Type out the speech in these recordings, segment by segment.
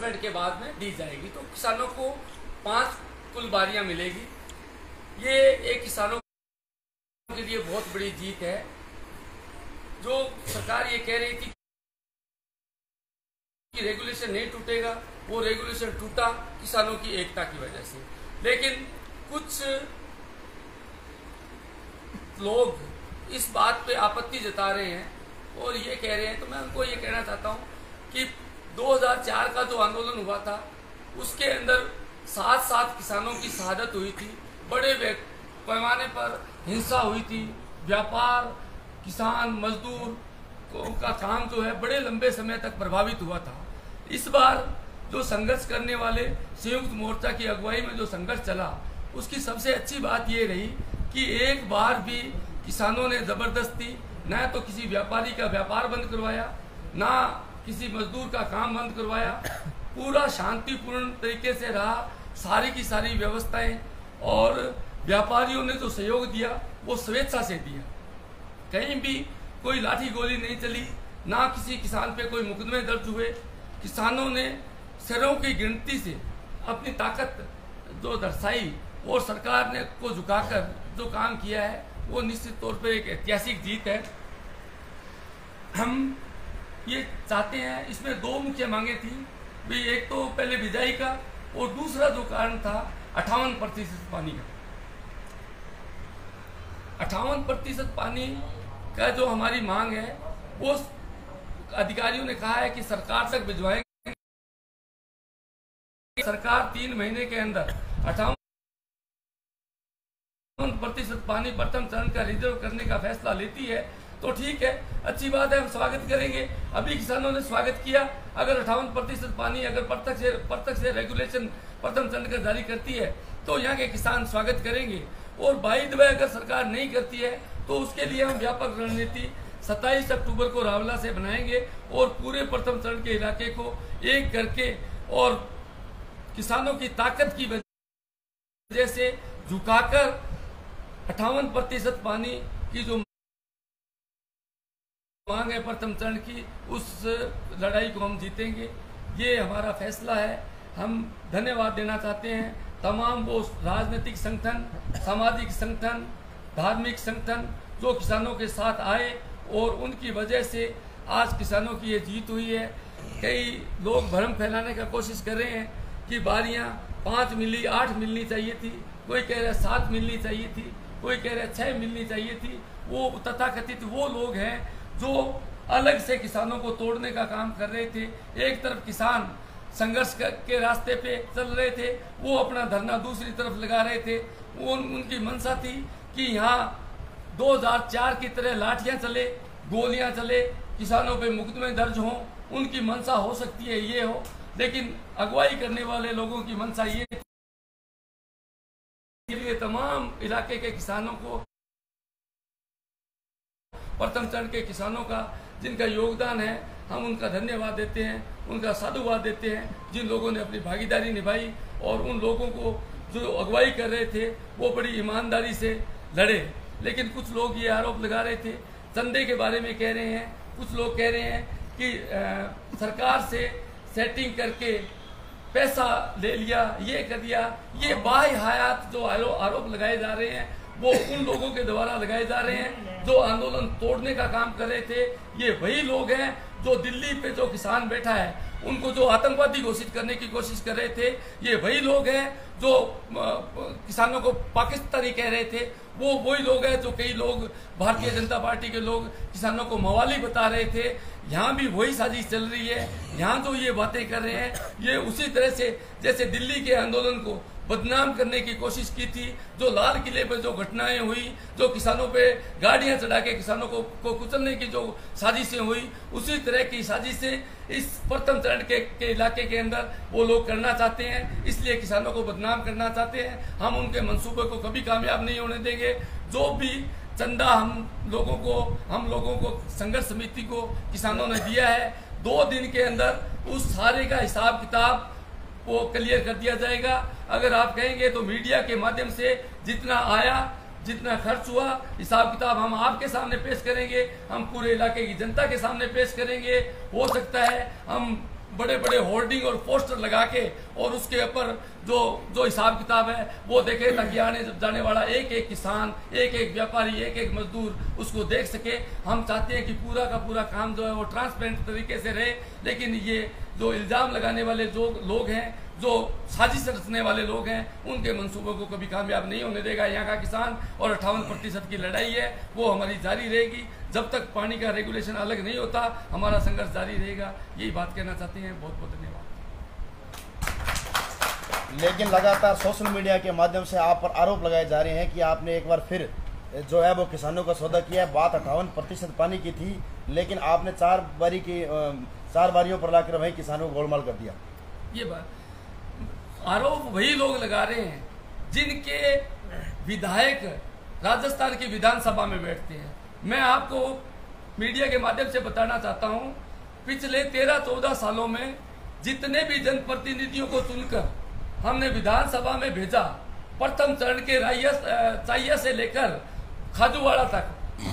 Announcement के बाद में दी जाएगी। तो किसानों को 5 कुल बारियां मिलेगी। ये एक किसानों के लिए बहुत बड़ी जीत है। जो सरकार ये कह रही थी कि रेगुलेशन नहीं टूटेगा, वो रेगुलेशन टूटा किसानों की एकता की वजह से। लेकिन कुछ लोग इस बात पे आपत्ति जता रहे हैं और ये कह रहे हैं, तो मैं उनको ये कहना चाहता हूँ कि 2004 का जो आंदोलन हुआ था उसके अंदर 7 किसानों की शहादत हुई थी, बड़े पैमाने पर हिंसा हुई थी, व्यापार, किसान, मजदूर का काम जो है बड़े लंबे समय तक प्रभावित हुआ था। इस बार जो संघर्ष करने वाले संयुक्त मोर्चा की अगुवाई में जो संघर्ष चला, उसकी सबसे अच्छी बात ये रही कि एक बार भी किसानों ने जबरदस्ती न तो किसी व्यापारी का व्यापार बंद करवाया, ना किसी मजदूर का काम बंद करवाया, पूरा शांतिपूर्ण तरीके से रहा। सारी की सारी व्यवस्थाएं और व्यापारियों ने जो सहयोग दिया वो स्वेच्छा से दिया। कहीं भी कोई लाठी गोली नहीं चली, ना किसी किसान पे कोई मुकदमे दर्ज हुए। किसानों ने सिरों की गिनती से अपनी ताकत जो दर्शाई और सरकार ने को झुकाकर जो काम किया है वो निश्चित तौर पर एक ऐतिहासिक जीत है। हम ये चाहते हैं, इसमें 2 मुख्य मांगे थी भी, एक तो पहले बिजाई का और दूसरा जो कारण था 58% पानी का। 58% पानी का जो हमारी मांग है वो अधिकारियों ने कहा है कि सरकार तक भिजवाएंगे। सरकार 3 महीने के अंदर 58% पानी प्रथम चरण का रिजर्व करने का फैसला लेती है तो ठीक है, अच्छी बात है, हम स्वागत करेंगे। अभी किसानों ने स्वागत किया। अगर 58% पानी अगर प्रत्यक्ष से रेगुलेशन प्रथम चरण का जारी करती है तो यहाँ के किसान स्वागत करेंगे। और बाई द वे अगर सरकार नहीं करती है तो उसके लिए हम व्यापक रणनीति 27 अक्टूबर को रावला से बनाएंगे और पूरे प्रथम चरण के इलाके को एक करके और किसानों की ताकत की वजह से झुकाकर 58% पानी की जो मांग है प्रथम चरण की, उस लड़ाई को हम जीतेंगे। ये हमारा फैसला है। हम धन्यवाद देना चाहते हैं तमाम वो राजनीतिक संगठन, सामाजिक संगठन, धार्मिक संगठन जो किसानों के साथ आए और उनकी वजह से आज किसानों की ये जीत हुई है। कई लोग भ्रम फैलाने का कोशिश कर रहे हैं कि बारियां 5 मिली, 8 मिलनी चाहिए थी, कोई कह रहा है 7 मिलनी चाहिए थी, कोई कह रहा है 6 मिलनी चाहिए थी। वो तथाकथित वो लोग हैं जो अलग से किसानों को तोड़ने का काम कर रहे थे। एक तरफ किसान संघर्ष के रास्ते पे चल रहे थे, वो अपना धरना दूसरी तरफ लगा रहे थे। उनकी मंशा थी कि यहाँ 2004 की तरह लाठियां चले, गोलियां चले, किसानों पे मुकदमे दर्ज हों। उनकी मंशा हो सकती है ये हो, लेकिन अगुवाई करने वाले लोगों की मंशा ये थी। इसलिए तमाम इलाके के किसानों को, प्रथम चरण के किसानों का जिनका योगदान है, हम उनका धन्यवाद देते हैं, उनका साधुवाद देते हैं जिन लोगों ने अपनी भागीदारी निभाई और उन लोगों को जो अगुवाई कर रहे थे वो बड़ी ईमानदारी से लड़े। लेकिन कुछ लोग ये आरोप लगा रहे थे, चंदे के बारे में कह रहे हैं, कुछ लोग कह रहे हैं कि सरकार से सेटिंग करके पैसा ले लिया, ये कर दिया। ये बाह्य हयात जो आरोप लगाए जा रहे हैं वो उन लोगों के द्वारा लगाए जा रहे हैं जो आंदोलन तोड़ने का काम कर रहे थे। ये वही लोग हैं जो दिल्ली पे जो किसान बैठा है उनको जो आतंकवादी घोषित करने की कोशिश कर रहे थे। ये वही लोग हैं जो किसानों को पाकिस्तानी कह रहे थे। वो वही लोग हैं जो कई लोग भारतीय जनता पार्टी के लोग किसानों को मवाली बता रहे थे। यहाँ भी वही साजिश चल रही है। यहाँ जो ये बातें कर रहे हैं ये उसी तरह से जैसे दिल्ली के आंदोलन को बदनाम करने की कोशिश की थी, जो लाल किले पर जो घटनाएं हुई, जो किसानों पे गाड़ियां चढ़ा के किसानों को कुचलने की जो साजिशें हुई, उसी तरह की साजिशें इस प्रथम चरण के इलाके के अंदर वो लोग करना चाहते हैं। इसलिए किसानों को बदनाम करना चाहते हैं। हम उनके मंसूबे को कभी कामयाब नहीं होने देंगे। जो भी चंदा हम लोगों को संघर्ष समिति को किसानों ने दिया है, 2 दिन के अंदर उस सारे का हिसाब किताब वो क्लियर कर दिया जाएगा। अगर आप कहेंगे तो मीडिया के माध्यम से जितना आया, जितना खर्च हुआ, हिसाब किताब हम आपके सामने पेश करेंगे, हम पूरे इलाके की जनता के सामने पेश करेंगे। हो सकता है हम बड़े बड़े होर्डिंग और पोस्टर लगा के और उसके ऊपर जो हिसाब किताब है वो देखे, ताकि आने जाने वाला एक एक किसान, एक एक व्यापारी, एक एक मजदूर उसको देख सके। हम चाहते हैं कि पूरा का पूरा काम जो है वो ट्रांसपेरेंट तरीके से रहे। लेकिन ये जो इल्ज़ाम लगाने वाले जो लोग हैं, जो साजिश रचने वाले लोग हैं, उनके मंसूबों को कभी कामयाब नहीं होने देगा यहाँ का किसान। और 58% की लड़ाई है वो हमारी जारी रहेगी। जब तक पानी का रेगुलेशन अलग नहीं होता हमारा संघर्ष जारी रहेगा। यही बात कहना चाहते हैं। बहुत बहुत धन्यवाद। लेकिन लगातार सोशल मीडिया के माध्यम से आप पर आरोप लगाए जा रहे हैं कि आपने एक बार फिर जो है वो किसानों का सौदा किया है। बात 58% पानी की थी, लेकिन आपने 4 बारियों पर लाकर वही किसानों को गोलमाल कर दिया। ये बात आरोप वही लोग लगा रहे हैं जिनके विधायक राजस्थान की विधानसभा में बैठते हैं। मैं आपको मीडिया के माध्यम से बताना चाहता हूं, पिछले 13-14 सालों में जितने भी जनप्रतिनिधियों को चुनकर हमने विधानसभा में भेजा, प्रथम चरण के चाइया से लेकर खाजूवाड़ा तक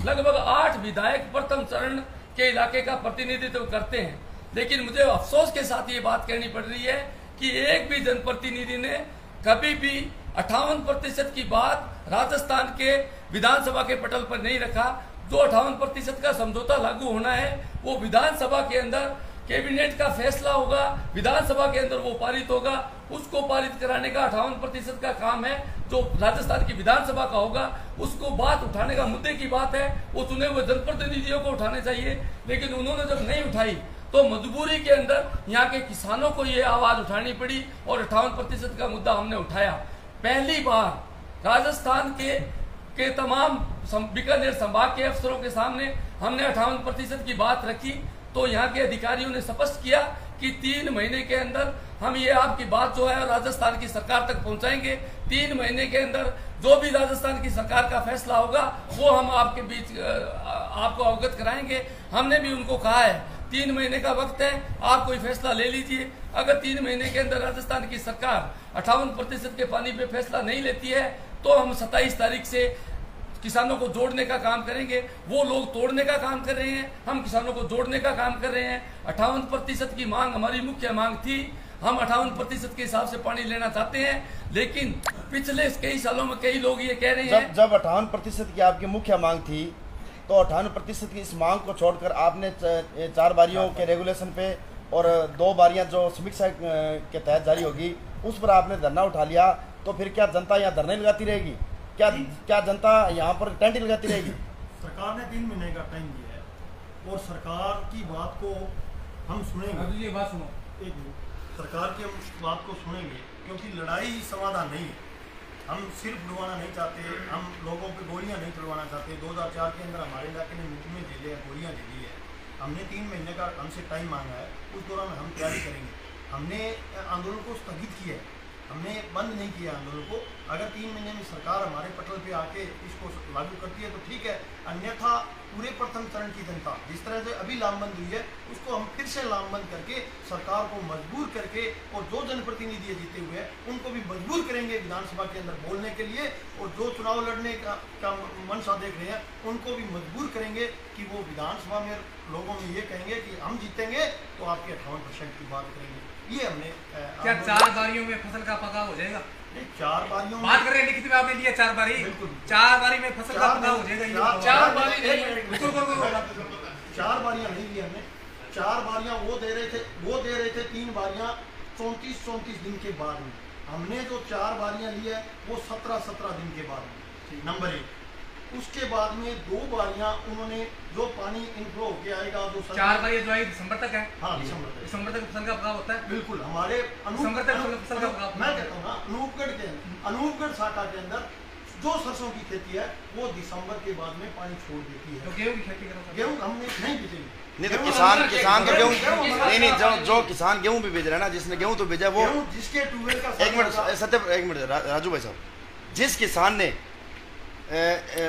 लगभग 8 विधायक प्रथम चरण के इलाके का प्रतिनिधित्व करते हैं। लेकिन मुझे अफसोस के साथ ये बात कहनी पड़ रही है कि एक भी जनप्रतिनिधि ने कभी भी 58% की बात राजस्थान के विधानसभा के पटल पर नहीं रखा। जो 58% का समझौता लागू होना है वो विधानसभा के अंदर कैबिनेट का फैसला होगा, विधानसभा के अंदर वो पारित होगा। उसको पारित कराने का 58% का काम है जो राजस्थान की विधानसभा का होगा। उसको बात उठाने का, मुद्दे की बात है वो चुने हुए जनप्रतिनिधियों को उठाने चाहिए। लेकिन उन्होंने जब नहीं उठाई तो मजबूरी के अंदर यहाँ के किसानों को ये आवाज उठानी पड़ी और 58% का मुद्दा हमने उठाया। पहली बार राजस्थान के तमाम बीकानेर संभाग के अफसरों के सामने हमने 58% की बात रखी तो यहाँ के अधिकारियों ने स्पष्ट किया कि 3 महीने के अंदर हम ये आपकी बात जो है राजस्थान की सरकार तक पहुंचाएंगे। 3 महीने के अंदर जो भी राजस्थान की सरकार का फैसला होगा वो हम आपके बीच आपको अवगत कराएंगे। हमने भी उनको कहा है 3 महीने का वक्त है, आप कोई फैसला ले लीजिए। अगर 3 महीने के अंदर राजस्थान की सरकार 58% के पानी पे फैसला नहीं लेती है तो हम 27 तारीख से किसानों को जोड़ने का काम करेंगे। वो लोग तोड़ने का काम कर रहे हैं, हम किसानों को जोड़ने का काम कर रहे हैं। 58% की मांग हमारी मुख्य मांग थी। हम 58% के हिसाब से पानी लेना चाहते हैं। लेकिन पिछले कई सालों में कई लोग ये कह रहे हैं जब 58% की आपकी मुख्य मांग थी तो 58% की इस मांग को छोड़कर आपने 4 बारियों के रेगुलेशन पे और 2 बारियां जो समीक्षा के तहत जारी होगी उस पर आपने धरना उठा लिया। तो फिर क्या जनता यहाँ धरने लगाती रहेगी? क्या जनता यहाँ पर टेंट लगाती रहेगी? सरकार ने 3 महीने का टाइम दिया है और सरकार की बात को हम सुनेंगे। ये बात सुनो, एक मिनट, सरकार की हम बात को सुनेंगे क्योंकि लड़ाई समाधान नहीं है। हम सिर्फ डुबाना नहीं चाहते, हम लोगों पे गोलियां नहीं चलवाना चाहते। 2004 के अंदर हमारे इलाके ने मुकदमे झेले हैं, गोलियां झेली है। हमने 3 महीने का हमसे टाइम मांगा है, उस दौरान हम तैयारी करेंगे। हमने आंदोलन को स्थगित किया है, हमने बंद नहीं किया आंदोलन को। अगर 3 महीने में सरकार हमारे पटल पे आके इसको लागू करती है तो ठीक है, अन्यथा पूरे प्रथम चरण की जनता जिस तरह से अभी लामबंद हुई है उसको हम फिर से लामबंद करके सरकार को मजबूर करके और जो जनप्रतिनिधि जीते हुए हैं उनको भी मजबूर करेंगे विधानसभा के अंदर बोलने के लिए। और जो चुनाव लड़ने का मनसा देख रहे हैं उनको भी मजबूर करेंगे कि वो विधानसभा में लोगों में ये कहेंगे कि हम जीतेंगे तो आपके 58% की बात करेंगे। ये हमने क्या 4 बारियों में फसल का पकाव हो जाएगा? 4 बारियों बात कर रहे हैं, लिखित में आपने दिया 4 बारी, 4 बारी में फसल का पकाव हो जाएगा। 4 बारी 4 बारियां नहीं दी हमने। 4 बारियां वो दे रहे थे 3 बारियां 34 दिन के बाद में। हमने जो 4 बारियां ली है वो 17 दिन के बाद में। नंबर 1, उसके बाद में 2 बारियां उन्होंने जो पानी इनफ्लो होके आएगा जो 4 बारी जो है दिसंबर तक है। हाँ, दिसंबर तक फसल का पकाव होता है। बिल्कुल हमारे दिसंबर तक फसल का पकाव। मैं कहता हूँ ना अनूपगढ़ शाखा के अंदर जो सरसों की खेती है वो दिसंबर के बाद में पानी छोड़ देती है। तो गेहूं की खेती करो? गेहूं हमने नहीं बीजेंगे। नहीं तो किसान तो गेहूं नहीं जो किसान गेहूं भी बेच रहा है ना, जिसने गेहूं तो बेचा वो जिसके ट्यूबवेल का एक मिनट राजू भाई साहब, जिस किसान ने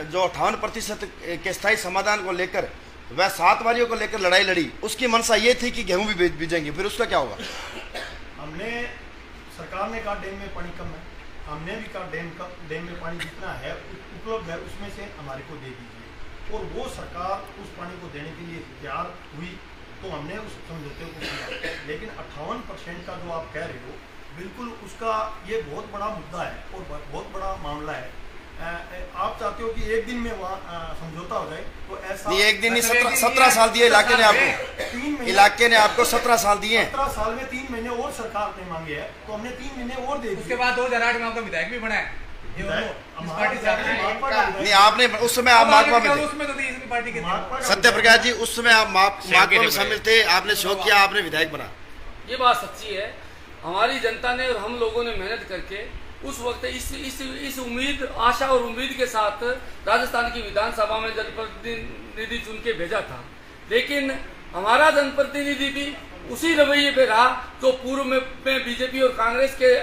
जो 58% के स्थायी समाधान को लेकर वह 7 बारियों को लेकर लड़ाई लड़ी, उसकी मंशा ये थी कि गेहूं भी बीजेंगे, फिर उसका क्या होगा? हमने सरकार ने कहा डैम में पानी कम है, हमने भी कहा डैम में पानी जितना है उपलब्ध है उसमें से हमारे को दे दीजिए। और वो सरकार उस पानी को देने के लिए तैयार हुई तो हमने उस समझौते को किया। लेकिन 58% का जो आप कह रहे हो, बिल्कुल उसका ये बहुत बड़ा मुद्दा है और बहुत बड़ा मामला है। आप चाहते हो कि एक दिन में वहाँ समझौता हो जाए, तो ऐसा नहीं, एक दिन नहीं, 17 साल दिए इलाके ने आपको, 3 महीने, इलाके ने आपको 17 साल दिए। 17 साल में 3 महीने और सरकार ने मांगे हैं, तो हमने 3 महीने और दे दिए। उसके बाद 2008 में आपका विधायक भी बना है। नहीं, आपने उस समय आप माकपा में थे, उसमें तो तीसरी पार्टी के सत्य प्रकाश जी, उस समय आप माकपा में शामिल थे, आपने शो किया, आपने विधायक बना। ये बात सच्ची है। हमारी जनता ने और हम लोगों ने मेहनत करके उस वक्त इस उम्मीद, आशा और उम्मीद के साथ राजस्थान की विधानसभा में जनप्रतिनिधि चुन के भेजा था। लेकिन हमारा जनप्रतिनिधि भी उसी रवैये पे रहा जो पूर्व में बीजेपी और कांग्रेस के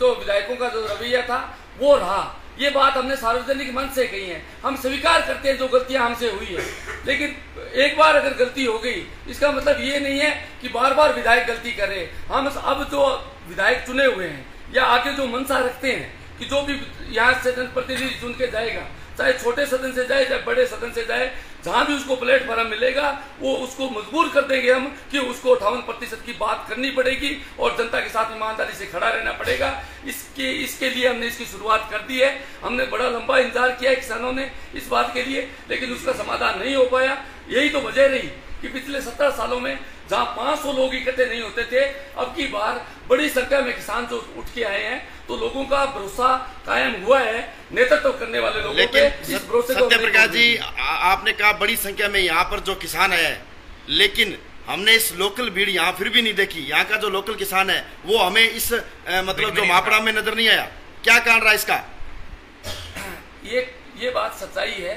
जो विधायकों का जो रवैया था वो रहा। ये बात हमने सार्वजनिक मंच से कही है। हम स्वीकार करते हैं जो गलतियां हमसे हुई है, लेकिन एक बार अगर गलती हो गई इसका मतलब ये नहीं है कि बार बार विधायक गलती करे। हम अब जो विधायक चुने हुए हैं या आगे जो मंशा रखते हैं कि जो भी यहाँ से जनप्रतिनिधि चुन के जाएगा, चाहे छोटे सदन से जाए चाहे बड़े सदन से जाए, जहां भी उसको प्लेटफॉर्म मिलेगा वो उसको मजबूर कर देंगे हम कि उसको 58% की बात करनी पड़ेगी और जनता के साथ ईमानदारी से खड़ा रहना पड़ेगा। इसके लिए हमने इसकी शुरुआत कर दी है। हमने बड़ा लंबा इंतजार किया है किसानों ने इस बात के लिए, लेकिन उसका समाधान नहीं हो पाया। यही तो वजह रही कि पिछले 17 सालों में जहां 500 लोग इकट्ठे नहीं होते थे, अब की बार बड़ी संख्या में किसान जो उठ के आए हैं, तो लोगों का भरोसा कायम हुआ है नेतृत्व करने वाले लोगों पे। इस भरोसे को सत्य प्रकाश जी, आपने कहा बड़ी संख्या में यहाँ पर जो किसान है, लेकिन हमने इस लोकल भीड़ यहाँ फिर भी नहीं देखी। यहाँ का जो लोकल किसान है वो हमें इस मतलब जो मापड़ा में नजर नहीं आया। क्या कारण रहा इसका? ये बात सच्चाई है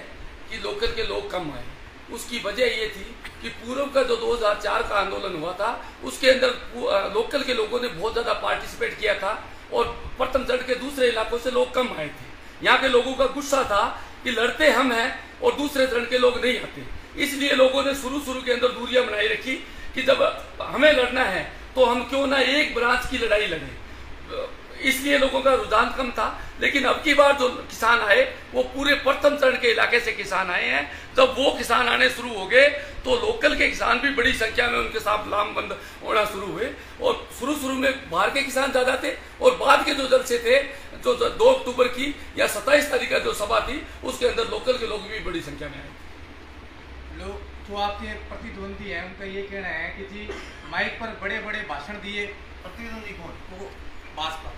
कि लोकल के लोग कम आए। उसकी वजह ये थी कि पूर्व का जो 2004 का आंदोलन हुआ था उसके अंदर लोकल के लोगों ने बहुत ज्यादा पार्टिसिपेट किया था और प्रथम चरण के दूसरे इलाकों से लोग कम आए थे। यहाँ के लोगों का गुस्सा था कि लड़ते हम हैं और दूसरे चरण के लोग नहीं आते। इसलिए लोगों ने शुरू के अंदर दूरियां बनाई रखी कि जब हमें लड़ना है तो हम क्यों ना एक ब्रांच की लड़ाई लड़ें। इसलिए लोगों का रुझान कम था। लेकिन अब की बार जो किसान आए वो पूरे प्रथम चरण के इलाके से किसान आए हैं। जब वो किसान आने शुरू हो गए तो लोकल के किसान भी बड़ी संख्या में उनके साथ लामबंद होना शुरू हुए और शुरू में बाहर के किसान ज्यादा थे और बाद के जो जलसे थे, जो 2 अक्टूबर की या 27 तारीख का जो सभा थी उसके अंदर लोकल के लोग भी बड़ी संख्या में आए। लोग जो आपके प्रतिद्वंदी है उनका ये कहना है कि जी माइक पर बड़े बड़े भाषण दिए। प्रतिद्वंदी कौन? वो भाजपा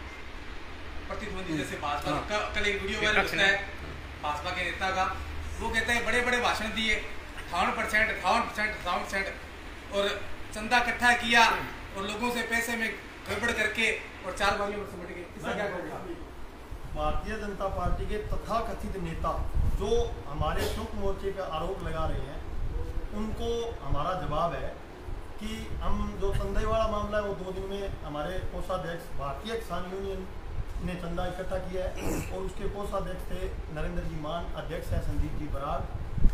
प्रतिद्वंदी, जैसे भाजपा का कल एक वीडियो वायरल होता है भाजपा के नेता का, वो कहते हैं बड़े बड़े भाषण दिए, 58% और चंदा इकट्ठा किया और लोगों से पैसे में गड़बड़ करके और 4 बारियों में समेट गए। इसका क्या कहोगे? भारतीय जनता पार्टी के तथाकथित नेता जो हमारे संयुक्त मोर्चे पे आरोप लगा रहे हैं, उनको हमारा जवाब है कि हम जो चंदेवाड़ा मामला है वो 2 दिन में हमारे कोषाध्यक्ष भारतीय किसान यूनियन ने चंदा इकट्ठा किया है और उसके कोषाध्यक्ष थे नरेंद्र जी मान, अध्यक्ष है संदीप जी बराड़,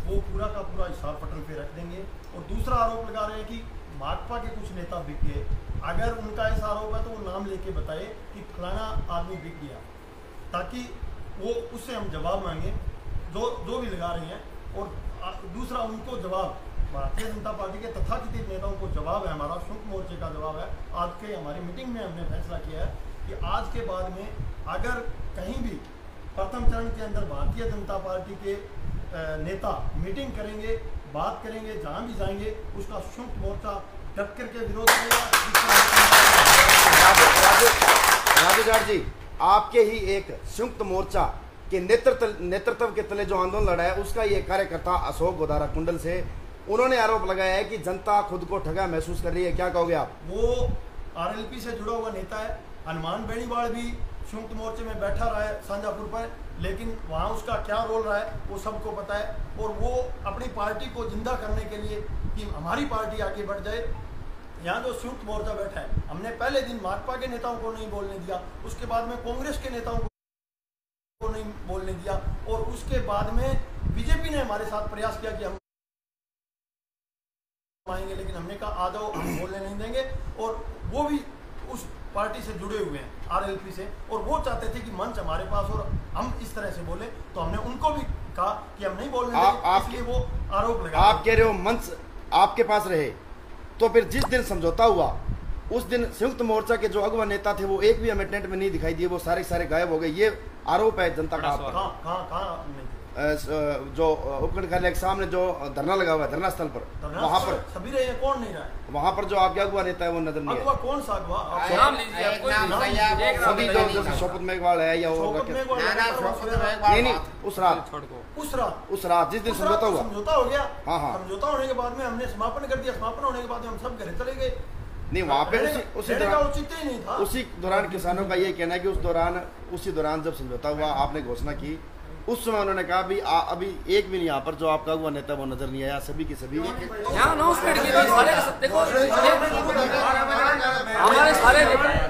वो पूरा का पूरा हिसाब पटल पे रख देंगे। और दूसरा आरोप लगा रहे हैं कि भाजपा के कुछ नेता बिक गए। अगर उनका ऐसा आरोप है तो वो नाम लेके बताए कि फलाना आदमी बिक गया, ताकि वो उससे हम जवाब मांगे जो भी लगा रहे हैं। और दूसरा उनको जवाब, भारतीय जनता पार्टी के तथाकथित नेताओं को जवाब है, हमारा संयुक्त मोर्चे का जवाब है। आज के हमारी मीटिंग में हमने फैसला किया है कि आज के बाद में अगर कहीं भी प्रथम चरण के अंदर भारतीय जनता पार्टी के नेता मीटिंग करेंगे, बात करेंगे, जहां भी जाएंगे उसका संयुक्त मोर्चा डट करके विरोध करेगा। राजू जाट जी, आपके ही एक संयुक्त मोर्चा के नेतृत्व के तले जो आंदोलन लड़ा है उसका ये कार्यकर्ता अशोक गोदारा कुंडल से उन्होंने आरोप लगाया है कि जनता खुद को ठगा महसूस कर रही है। क्या कहोगे आप? वो आरएलपी से जुड़ा हुआ नेता है। हनुमान बेनीवाल भी संयुक्त मोर्चे में बैठा रहा है साझापुर पर, लेकिन वहाँ उसका क्या रोल रहा है वो सबको पता है। और वो अपनी पार्टी को जिंदा करने के लिए कि हमारी पार्टी आगे बढ़ जाए, यहाँ जो संयुक्त मोर्चा बैठा है, हमने पहले दिन माकपा के नेताओं को नहीं बोलने दिया, उसके बाद में कांग्रेस के नेताओं को नहीं बोलने दिया और उसके बाद में बीजेपी ने हमारे साथ प्रयास किया कि हम आएंगे, लेकिन हमने कहा आ जाओ, हम बोलने नहीं देंगे। और वो भी उस पार्टी से जुड़े हुए हैं आरएलपी से, और वो चाहते थे कि मंच हमारे पास और हम इस तरह से बोले, तो हमने उनको भी कहा कि हम नहीं बोलने देंगे, इसलिए वो आरोप लगा। आप कह रहे हो मंच आपके पास रहे, तो फिर जिस दिन समझौता हुआ उस दिन संयुक्त मोर्चा के जो अगवा नेता थे वो एक भी हमें टेंट में नहीं दिखाई दिए, वो सारे सारे गायब हो गए। ये आरोप है जनता का। जो उपखंड कार्यालय के सामने जो धरना लगा हुआ है, धरना स्थल पर, वहाँ पर सभी रहे हैं, कौन नहीं रहा है? वहाँ पर जो आपके अगवा नेता है वो नजर नहीं अगवा कौन सा अगवा? नाम लीजिए, सभी जो शोपत मेघवाल है या वो नहीं उस रात जिस दिन समझौता हुआ, समझौता हो गया। हाँ, समझौता होने के बाद में हमने समापन कर दिया। समापन होने के बाद में हम सब घर चले गए। नहीं, वहाँ पे उसी उचित ही नहीं था। उसी दौरान किसानों का ये कहना है कि उसी दौरान जब समझौता हुआ, आपने घोषणा की, उस समय उन्होंने कहा अभी एक भी नहीं यहाँ पर जो आपका अगवा नेता वो नजर नहीं आया। सभी की सभी यहाँ अनाउंसमेंट की थी। देखो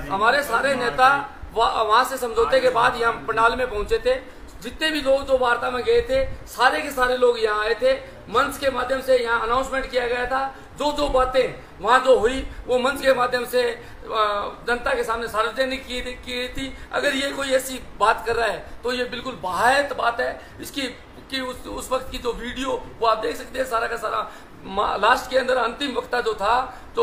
हमारे सारे नेता वहाँ से समझौते के बाद यहाँ पंडाल में पहुंचे थे। जितने भी लोग जो वार्ता में गए थे सारे के सारे लोग यहाँ आए थे। मंच के माध्यम से यहाँ अनाउंसमेंट किया गया था। जो बातें वहाँ जो हुई वो मंच के माध्यम से जनता के सामने सार्वजनिक की थी। अगर ये कोई ऐसी बात कर रहा है तो ये बिल्कुल बाहर बात है। इसकी कि उस वक्त की जो वीडियो वो आप देख सकते हैं, सारा का सारा लास्ट के अंदर अंतिम वक्ता जो था तो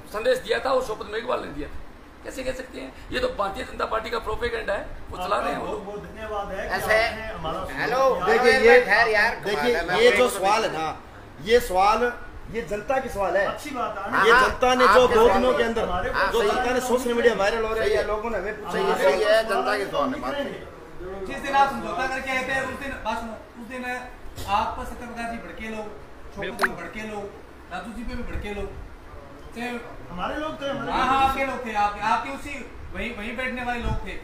संदेश दिया था वो शोपत मेघवाल ने दिया था। कैसे कह सकते हैं? ये तो भारतीय जनता पार्टी का प्रोपेगेंडा है, वो चला रहे हैं। बहुत धन्यवाद है। ऐसे हेलो देखिए ये जो सवाल है ना, ये सवाल ये जनता के सवाल है। अच्छी बात है। ये जनता ने जो 2 दिनों के अंदर जो जनता ने सोशल मीडिया वायरल हो रही है, लोगों ने हमें पूछा ये जनता के सवाल है। जिस दिन आप समझौता करके आए थे उस दिन आप पर सत्यप्रकाश जी भड़के लोग, छोटू जी भड़के लोग, राजू जी पे भी भड़के लोग, हमारे लोग थे। हाँ आपके लोग थे, आपके उसी वहीं बैठने वाले लोग थे,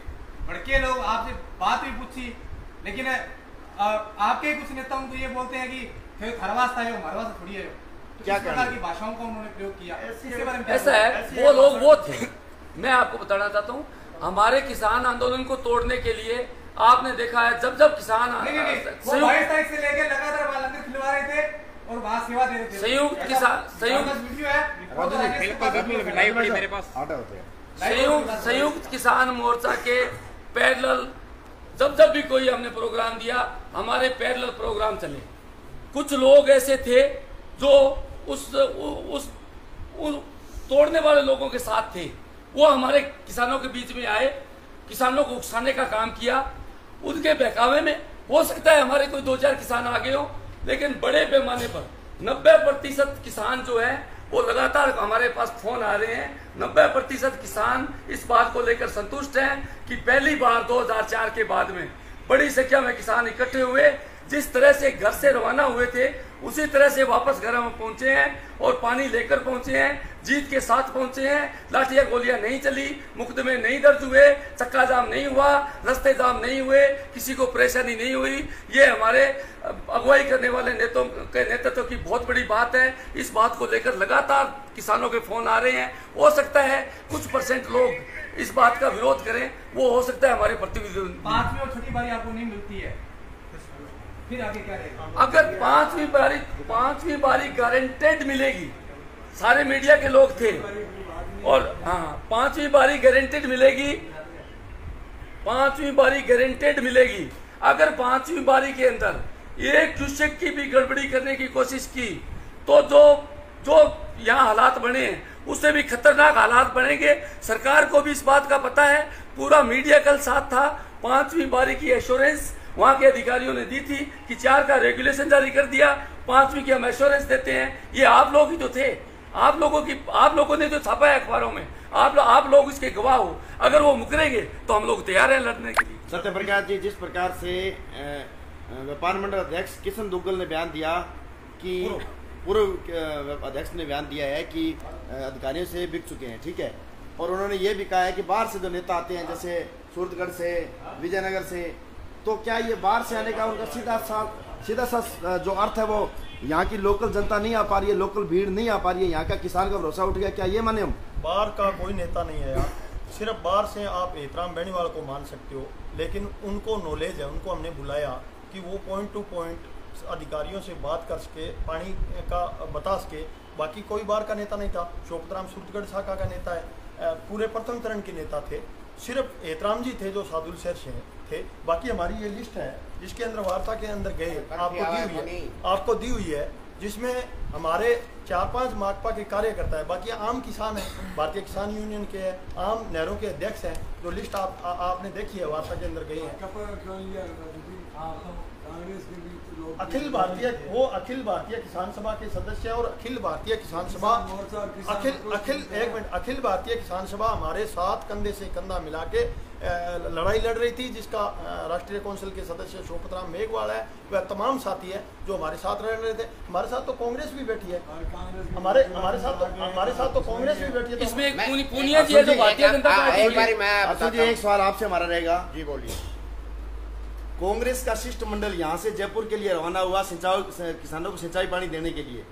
भड़के लोग। आपसे बात भी पूछी, लेकिन आपके कुछ नेता उनको ये बोलते हैं कि थरवास था, हमारे वास्ते थोड़ी है। क्या प्रकार की भाषाओं का उन्होंने प्रयोग किया? इसके बारे में ऐसा है, वो लोग वो थे। मैं आपको बताना चाहता हूँ, हमारे किसान आंदोलन को तोड़ने के लिए आपने देखा है जब किसान वो 22 तारीख से लेकर लगातार लंगर खिलवा रहे थे और वहाँ सेवा दे रहे थे। संयुक्त किसान संयुक्त किसान मोर्चा के पैरेलल जब भी कोई हमने प्रोग्राम दिया, हमारे पैरेलल प्रोग्राम चले। कुछ लोग ऐसे थे जो उस तोड़ने वाले लोगों के साथ थे। वो हमारे किसानों के बीच में आए, किसानों को उकसाने का काम किया। उनके बहकावे में हो सकता है हमारे कोई 2-4 किसान आ गए हो, लेकिन बड़े पैमाने पर 90% किसान जो है वो लगातार हमारे पास फोन आ रहे हैं। 90% किसान इस बात को लेकर संतुष्ट हैं कि पहली बार 2004 के बाद में बड़ी संख्या में किसान इकट्ठे हुए। जिस तरह से घर से रवाना हुए थे उसी तरह से वापस घर में पहुंचे हैं और पानी लेकर पहुंचे हैं, जीत के साथ पहुंचे हैं। लाठियां गोलियां नहीं चली, मुकदमे नहीं दर्ज हुए, चक्का जाम नहीं हुआ, रास्ते जाम नहीं हुए, किसी को परेशानी नहीं हुई। ये हमारे अगुवाई करने वाले नेतृत्व की बहुत बड़ी बात है। इस बात को लेकर लगातार किसानों के फोन आ रहे हैं। हो सकता है कुछ % लोग इस बात का विरोध करें, वो हो सकता है हमारे प्रतिनिधि। 5वीं और छठी बारी आपको नहीं मिलती है, फिर आगे क्या रहेगा? अगर 5वीं बारी गारंटेड मिलेगी, सारे मीडिया के लोग थे और हाँ 5वीं बारी गारंटेड मिलेगी, 5वीं बारी गारंटेड मिलेगी। अगर 5वीं बारी के अंदर एक क्यूसेक की भी गड़बड़ी करने की कोशिश की तो जो यहाँ हालात बने उससे भी खतरनाक हालात बनेंगे। सरकार को भी इस बात का पता है, पूरा मीडिया कल साथ था। 5वीं बारी की एश्योरेंस वहाँ के अधिकारियों ने दी थी कि 4 का रेगुलेशन जारी कर दिया, 5वीं की हम एश्योरेंस देते हैं। ये आप लोग ही तो थे, आप लोगों ने जो छापा है अखबारों में, आप लोग इसके गवाह हो। अगर वो मुकरेंगे तो हम लोग तैयार हैं लड़ने के लिए। सत्यप्रकाश जी, जिस प्रकार से व्यापार मंडल अध्यक्ष किशन दुग्गल ने बयान दिया कि पूर्व अध्यक्ष ने बयान दिया है कि अधिकारियों से बिक चुके हैं, ठीक है, और उन्होंने ये भी कहा है कि बाहर से जो नेता आते हैं जैसे सूरतगढ़ से, विजयनगर से, तो क्या ये बाहर से आने का उनका सीधा सा जो अर्थ है वो यहाँ की लोकल जनता नहीं आ पा रही है, लोकल भीड़ नहीं आ पा रही है, यहाँ का किसान का भरोसा उठ गया, क्या ये माने हम? बाहर का कोई नेता नहीं है यार, सिर्फ बाहर से आप एहतराम बेनीवाल को मान सकते हो, लेकिन उनको नॉलेज है। उनको हमने बुलाया कि वो पॉइंट टू पॉइंट अधिकारियों से बात कर सके, पानी का बता सके। बाकी कोई बाहर का नेता नहीं था। शोकतराम सूरतगढ़ शाखा का नेता है, पूरे प्रथम चरण के नेता थे। सिर्फ एहतराम जी थे जो सादुल शहर से थे। बाकी हमारी ये लिस्ट है जिसके अंदर वार्ता के अंदर गए, आपको दी हुई है जिसमें हमारे 4-5 माकपा के कार्यकर्ता है, बाकी आम किसान हैं, भारतीय किसान यूनियन के हैं, आम नहरों के अध्यक्ष हैं, जो लिस्ट आपने देखी है वार्ता के अंदर गई है। अखिल भारतीय किसान सभा के सदस्य और अखिल भारतीय किसान सभा अखिल भारतीय किसान सभा हमारे साथ कंधे से कंधा मिला के लड़ाई लड़ रही थी, जिसका राष्ट्रीय काउंसिल के सदस्य शोपतराम मेघवाल है, वह तमाम साथी है जो हमारे साथ लड़ रहे थे। हमारे साथ तो कांग्रेस भी बैठी है, हमारे साथ तो कांग्रेस भी बैठी है। इसमें पूनिया जी है जो भारतीय जनता पार्टी। एक सवाल आपसे हमारा रहेगा। जी बोलिए। कांग्रेस का शिष्टमंडल यहाँ से जयपुर के लिए रवाना हुआ किसानों को सिंचाई पानी देने के लिए,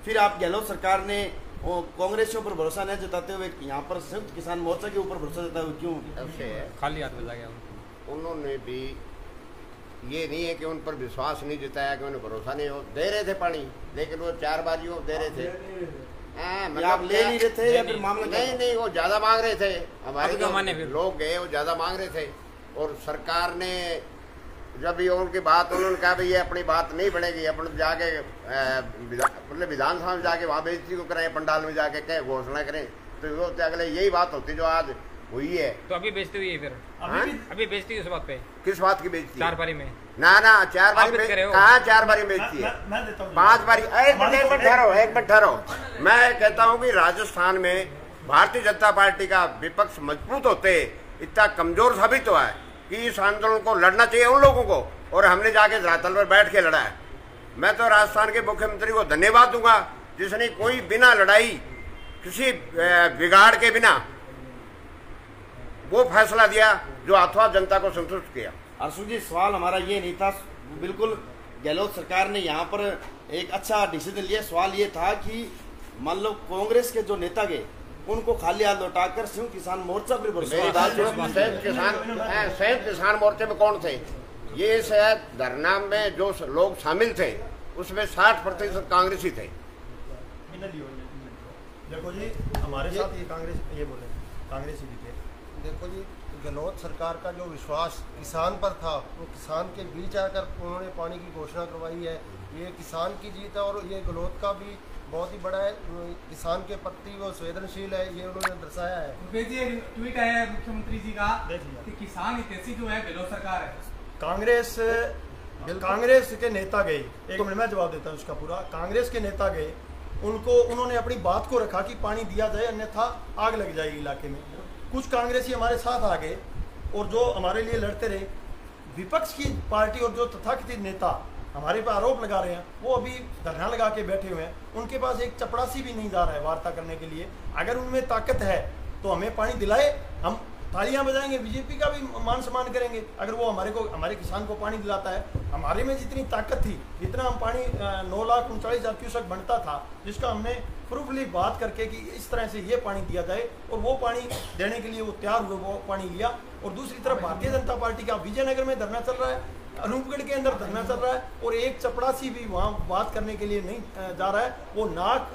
फिर आप गहलोत सरकार ने कांग्रेसियों पर भरोसा नहीं जताते हुए यहाँ पर संयुक्त किसान मोर्चा के ऊपर भरोसा जताते हुए क्यों? खाली हाथ में गया। उन्होंने भी ये नहीं है कि उन पर विश्वास नहीं जताया कि उन्हें भरोसा नहीं हो, दे रहे थे पानी, लेकिन वो 4 बारियों दे रहे थे। मतलब आप ले नहीं रहे थे या फिर मामला? नहीं, वो ज्यादा मांग रहे थे। हमारे जो लोग गए वो ज्यादा मांग रहे थे, और सरकार ने जब ये उनकी बात, उन्होंने कहा भाई ये अपनी बात नहीं बढ़ेगी, अपन जाके मतलब विधानसभा में जाके वहाँ बेइज्जती को करें, पंडाल में जाके कह घोषणा करें, तो वो अगले यही बात होती जो आज हुई है। तो अभी बेइज्जती हुई है, फिर अभी बेइज्जती है उस बात पे। किस बात की बेइज्जती? 4 बारी में ना 4 बारी कहाँ 4 बारी बेइज्जती है? 5 बारी। एक मिनट ठहरो। मैं कहता हूँ कि राजस्थान में भारतीय जनता पार्टी का विपक्ष मजबूत होते इतना कमजोर साबित हुआ है कि इस आंदोलन को लड़ना चाहिए उन लोगों को, और हमने जाके धरातल पर बैठ के लड़ा है। मैं तो राजस्थान के मुख्यमंत्री को धन्यवाद दूंगा जिसने कोई बिना लड़ाई, किसी बिगाड़ के बिना वो फैसला दिया जो अथवा जनता को संतुष्ट किया। अर्शुल जी, सवाल हमारा ये नहीं था, बिल्कुल गहलोत सरकार ने यहाँ पर एक अच्छा डिसीजन लिया। सवाल ये था कि मान लो कांग्रेस के जो नेता गए उनको खाली हाथ लौटाकर संयुक्त किसान मोर्चा पर संयुक्त किसान मोर्चे में कौन थे? ये शायद धरना में जो लोग शामिल थे उसमें 60% कांग्रेसी थे। देखो जी, हमारे साथ ये कांग्रेसी भी थे। देखो जी, गहलोत सरकार का जो विश्वास किसान पर था, वो किसान के बीच आकर उन्होंने पानी की घोषणा करवाई है। ये किसान की जीत है, और ये गहलोत का भी बहुत ही बड़ा है, किसान के प्रति वो संवेदनशील है, ये उन्होंने दर्शाया है। ट्वीट आया है मुख्यमंत्री जी का कि किसान हितैषी जो है गहलोत सरकार है। कांग्रेस के नेता गए, एक मिनट में जवाब देता हूँ उसका पूरा। कांग्रेस के नेता गए, उन्होंने अपनी बात को रखा कि पानी दिया जाए अन्यथा आग लग जाएगी इलाके में। कुछ कांग्रेसी हमारे साथ आ गए और जो हमारे लिए लड़ते रहे। विपक्ष की पार्टी और जो तथाकथित नेता हमारे पर आरोप लगा रहे हैं, वो अभी धरना लगा के बैठे हुए हैं। उनके पास एक चपरासी भी नहीं जा रहा है वार्ता करने के लिए। अगर उनमें ताकत है तो हमें पानी दिलाए, हम तालियां बजाएंगे, बीजेपी का भी मान सम्मान करेंगे अगर वो हमारे किसान को पानी दिलाता है। हमारे में जितनी ताकत थी, जितना हम पानी 9,39,000 क्यूसेक बनता था, जिसका हमने प्रूफली बात करके कि इस तरह से ये पानी दिया जाए, और वो पानी देने के लिए वो तैयार हुए, वो पानी लिया। और दूसरी तरफ भारतीय जनता पार्टी का विजयनगर में धरना चल रहा है, अनूपगढ़ के अंदर धरना चल रहा है, और एक चपड़ासी भी वहाँ बात करने के लिए नहीं जा रहा है। वो नाक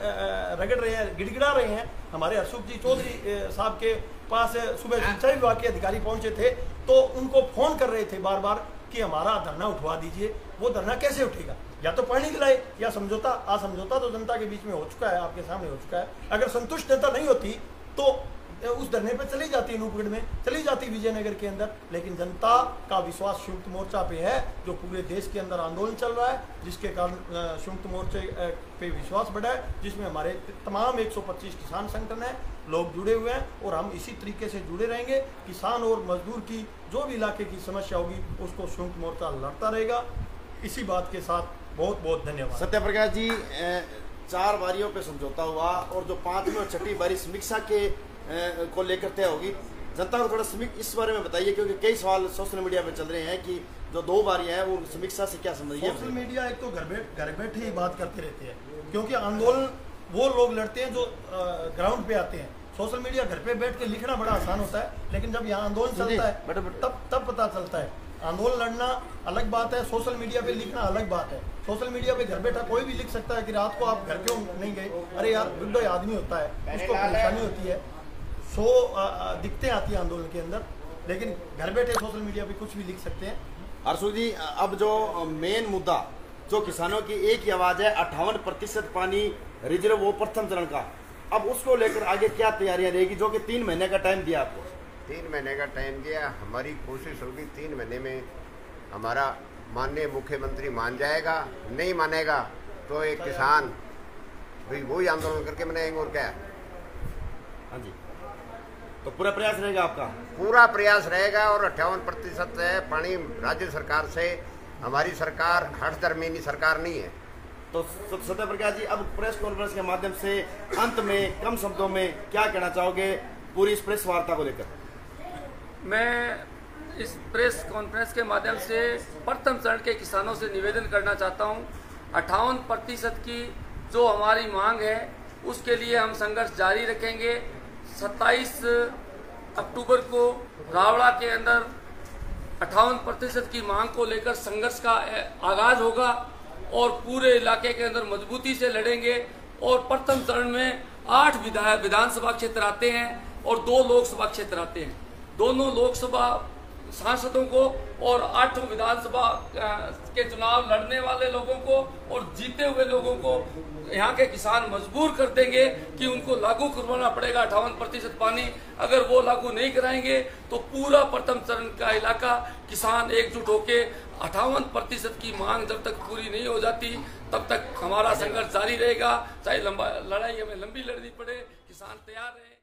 रगड़ रहे हैं, गिड़गिड़ा रहे हैं। हमारे हरसुख जी चौधरी साहब के पास सुबह सिंचाई विभाग के अधिकारी पहुंचे थे, तो उनको फोन कर रहे थे बार बार कि हमारा धरना उठवा दीजिए। वो धरना कैसे उठेगा? या तो पानी दिलाए या समझौता। असमझौता तो जनता के बीच में हो चुका है, आपके सामने हो चुका है। अगर संतुष्ट जनता नहीं होती तो उस धरने पे चली जाती, अनूपगढ़ में चली जाती, विजयनगर के अंदर। लेकिन जनता का विश्वास संयुक्त मोर्चा पे है, जो पूरे देश के अंदर आंदोलन चल रहा है, जिसके कारण संयुक्त मोर्चे पे विश्वास बढ़ा है, जिसमें हमारे तमाम 125 किसान संगठन है, लोग जुड़े हुए हैं, और हम इसी तरीके से जुड़े रहेंगे। किसान और मजदूर की जो भी इलाके की समस्या होगी उसको संयुक्त मोर्चा लड़ता रहेगा। इसी बात के साथ बहुत बहुत धन्यवाद। सत्यप्रकाश जी, 4 बारियों पे समझौता हुआ, और जो 5वीं और 6ठी बारी समीक्षा के को लेकर तय होगी, जनता को थोड़ा इस बारे में बताइए, क्योंकि कई सवाल सोशल मीडिया पे चल रहे हैं कि जो 2 बारियां हैं वो समीक्षा से क्या संबंध है? सोशल मीडिया एक तो घर बैठे ही बात करते रहते हैं, क्योंकि आंदोलन वो लोग लड़ते हैं जो ग्राउंड पे आते हैं। सोशल मीडिया घर पे बैठ के लिखना बड़ा आसान होता है, लेकिन जब यहाँ आंदोलन चलता है तब पता चलता है। आंदोलन लड़ना अलग बात है, सोशल मीडिया पे लिखना अलग बात है। सोशल मीडिया पे घर बैठा कोई भी लिख सकता है कि रात को आप घर क्यों नहीं गए, अरे यार बुढ़ा आदमी होता है, उसको परेशानी होती है, 100 दिक्कतें आती है आंदोलन के अंदर, लेकिन घर बैठे सोशल मीडिया पे कुछ भी लिख सकते हैं। अर्शुल जी, अब जो मेन मुद्दा जो किसानों की एक ही आवाज़ है, 58% पानी रिजर्व वो प्रथम चरण का, अब उसको लेकर आगे क्या तैयारियां रहेगी, जो कि 3 महीने का टाइम दिया आपको? 3 महीने का टाइम दिया। हमारी कोशिश होगी 3 महीने में हमारा माननीय मुख्यमंत्री मान जाएगा, नहीं मानेगा तो एक किसान भाई वही आंदोलन करके मनाएंगे और क्या। हाँ जी, तो पूरा प्रयास रहेगा आपका? पूरा प्रयास रहेगा। और 58% है पानी राज्य सरकार से, हमारी सरकार हठधर्मी सरकार नहीं है। तो सत्य प्रकाश जी, अब प्रेस कॉन्फ्रेंस के माध्यम से अंत में कम शब्दों में क्या कहना चाहोगे पूरी इस प्रेस वार्ता को लेकर? मैं इस प्रेस कॉन्फ्रेंस के माध्यम से प्रथम चरण के किसानों से निवेदन करना चाहता हूं, 58% की जो हमारी मांग है उसके लिए हम संघर्ष जारी रखेंगे। 27 अक्टूबर को रावड़ा के अंदर 58% की मांग को लेकर संघर्ष का आगाज होगा और पूरे इलाके के अंदर मजबूती से लड़ेंगे। और प्रथम चरण में 8 विधानसभा क्षेत्र आते हैं और 2 लोकसभा क्षेत्र आते हैं। दोनों लोकसभा सांसदों को और 8 विधानसभा के चुनाव लड़ने वाले लोगों को और जीते हुए लोगों को यहाँ के किसान मजबूर कर देंगे कि उनको लागू करवाना पड़ेगा 58% पानी। अगर वो लागू नहीं कराएंगे तो पूरा प्रथम चरण का इलाका किसान एकजुट होके 58% की मांग जब तक पूरी नहीं हो जाती तब तक हमारा संघर्ष जारी रहेगा। चाहे लड़ाई हमें लंबी लड़नी पड़े, किसान तैयार रहे।